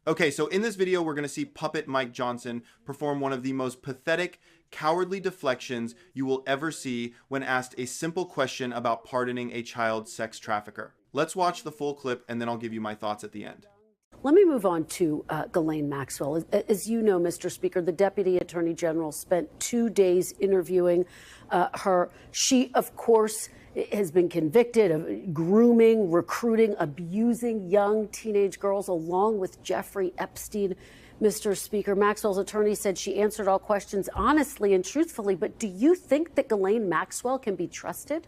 Okay, so in this video, we're going to see Puppet Mike Johnson perform one of the most pathetic, cowardly deflections you will ever see when asked a simple question about pardoning a child sex trafficker. Let's watch the full clip, and then I'll give you my thoughts at the end. Let me move on to Ghislaine Maxwell. As you know, Mr. Speaker, the Deputy Attorney General spent 2 days interviewing her. She, of course, has been convicted of grooming, recruiting, abusing young teenage girls, along with Jeffrey Epstein. Mr. Speaker, Maxwell's attorney said she answered all questions honestly and truthfully. But do you think that Ghislaine Maxwell can be trusted?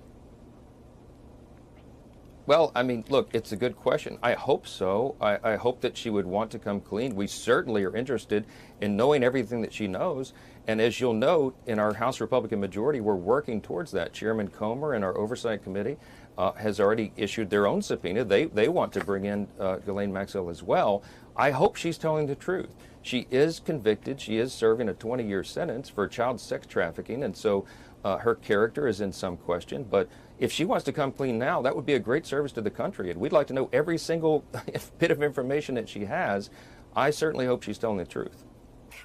Well, I mean, look, it's a good question. I hope so. I hope that she would want to come clean. We certainly are interested in knowing everything that she knows. And as you'll note, in our House Republican majority, we're working towards that. Chairman Comer and our Oversight Committee has already issued their own subpoena. They want to bring in Ghislaine Maxwell as well. I hope she's telling the truth. She is convicted. She is serving a 20-year sentence for child sex trafficking. And so her character is in some question. But if she wants to come clean now, that would be a great service to the country. And we'd like to know every single bit of information that she has. I certainly hope she's telling the truth.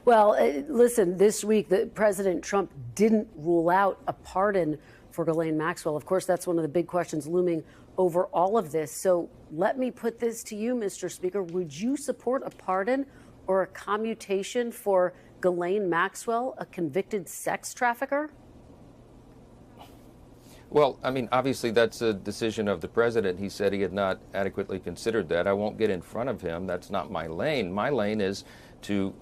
Well, listen, this week, President Trump didn't rule out a pardon for Ghislaine Maxwell. Of course, that's one of the big questions looming over all of this. So let me put this to you, Mr. Speaker. Would you support a pardon or a commutation for Ghislaine Maxwell, a convicted sex trafficker? Well, I mean, obviously, that's a decision of the president. He said he had not adequately considered that. I won't get in front of him. That's not my lane. My lane is to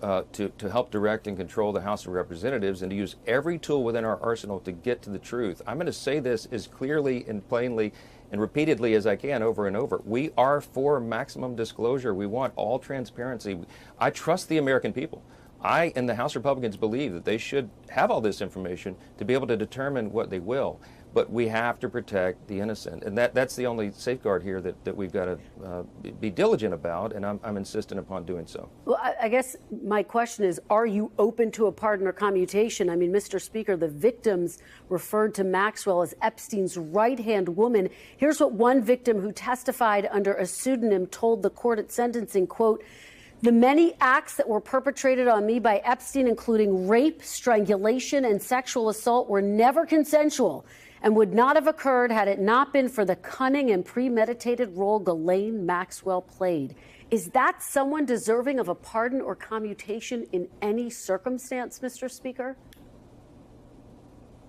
help direct and control the House of Representatives and to use every tool within our arsenal to get to the truth. I'm going to say this as clearly and plainly and repeatedly as I can over and over. We are for maximum disclosure. We want all transparency. I trust the American people. I and the House Republicans believe that they should have all this information to be able to determine what they will. But we have to protect the innocent. And that's the only safeguard here that we've got to be diligent about, and I'm insistent upon doing so. Well, I guess my question is, are you open to a pardon or commutation? I mean, Mr. Speaker, the victims referred to Maxwell as Epstein's right-hand woman. Here's what one victim who testified under a pseudonym told the court at sentencing, quote, "The many acts that were perpetrated on me by Epstein, including rape, strangulation, and sexual assault, were never consensual and would not have occurred had it not been for the cunning and premeditated role Ghislaine Maxwell played." Is that someone deserving of a pardon or commutation in any circumstance, Mr. Speaker?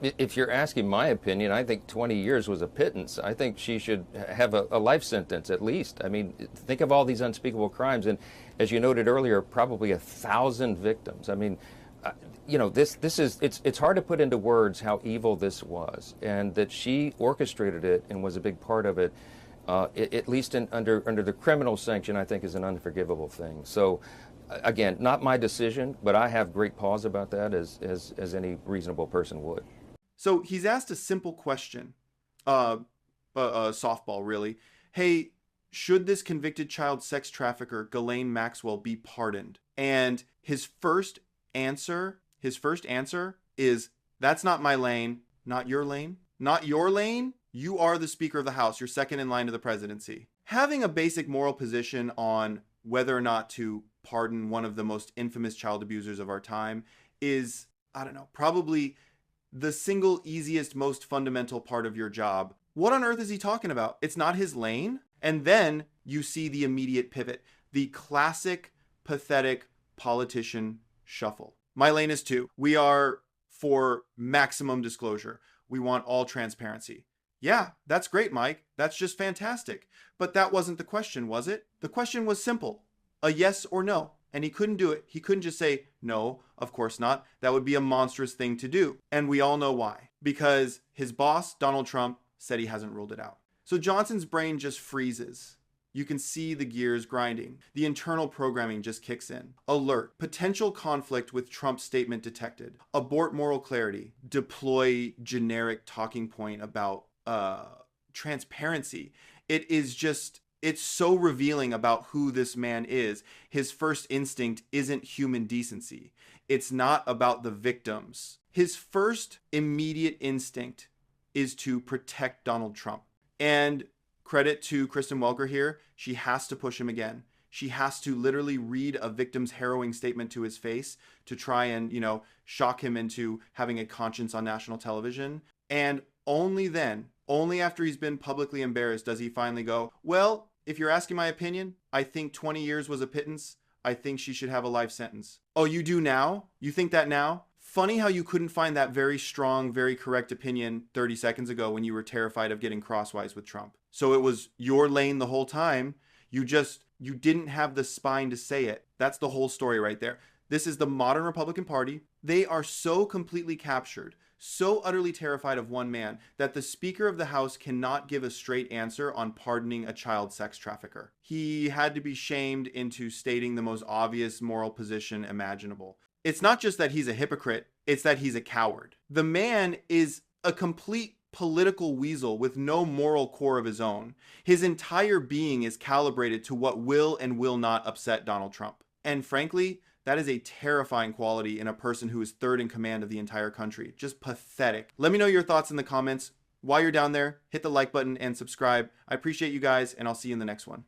If you're asking my opinion, I think 20 years was a pittance. I think she should have a life sentence at least. I mean, think of all these unspeakable crimes. And as you noted earlier, probably 1,000 victims. I mean, you know, it's hard to put into words how evil this was, and that she orchestrated it and was a big part of it. At least under the criminal sanction, I think is an unforgivable thing. So, again, not my decision, but I have great pause about that, as any reasonable person would. So he's asked a simple question, softball really. Hey, should this convicted child sex trafficker, Ghislaine Maxwell, be pardoned? And his first answer is, that's not my lane. Not your lane. Not your lane. You are the Speaker of the House. You're second in line to the presidency. Having a basic moral position on whether or not to pardon one of the most infamous child abusers of our time is, I don't know, probably the single easiest, most fundamental part of your job. What on earth is he talking about? It's not his lane. And then you see the immediate pivot, the classic, pathetic politician shuffle. My lane is too. We are for maximum disclosure. We want all transparency. Yeah, that's great, Mike. That's just fantastic. But that wasn't the question, was it? The question was simple, a yes or no. And he couldn't do it. He couldn't just say, no, of course not. That would be a monstrous thing to do. And we all know why. Because his boss, Donald Trump, said he hasn't ruled it out. So Johnson's brain just freezes. You can see the gears grinding. The internal programming just kicks in. Alert. Potential conflict with Trump's statement detected. Abort moral clarity. Deploy generic talking point about transparency. It is just... It's so revealing about who this man is. His first instinct isn't human decency. It's not about the victims. His first immediate instinct is to protect Donald Trump. And credit to Kristen Welker here, she has to push him again. She has to literally read a victim's harrowing statement to his face to try and, shock him into having a conscience on national television. And only then, only after he's been publicly embarrassed, does he finally go, well, if you're asking my opinion, I think 20 years was a pittance. I think she should have a life sentence. Oh, you do now? You think that now? Funny how you couldn't find that very strong, very correct opinion 30 seconds ago when you were terrified of getting crosswise with Trump. So it was your lane the whole time. You didn't have the spine to say it. That's the whole story right there. This is the modern Republican Party. They are so completely captured, so utterly terrified of one man that the Speaker of the House cannot give a straight answer on pardoning a child sex trafficker. He had to be shamed into stating the most obvious moral position imaginable. It's not just that he's a hypocrite, it's that he's a coward. The man is a complete political weasel with no moral core of his own. His entire being is calibrated to what will and will not upset Donald Trump. And frankly, that is a terrifying quality in a person who is third in command of the entire country. Just pathetic. Let me know your thoughts in the comments. While you're down there, hit the like button and subscribe. I appreciate you guys, and I'll see you in the next one.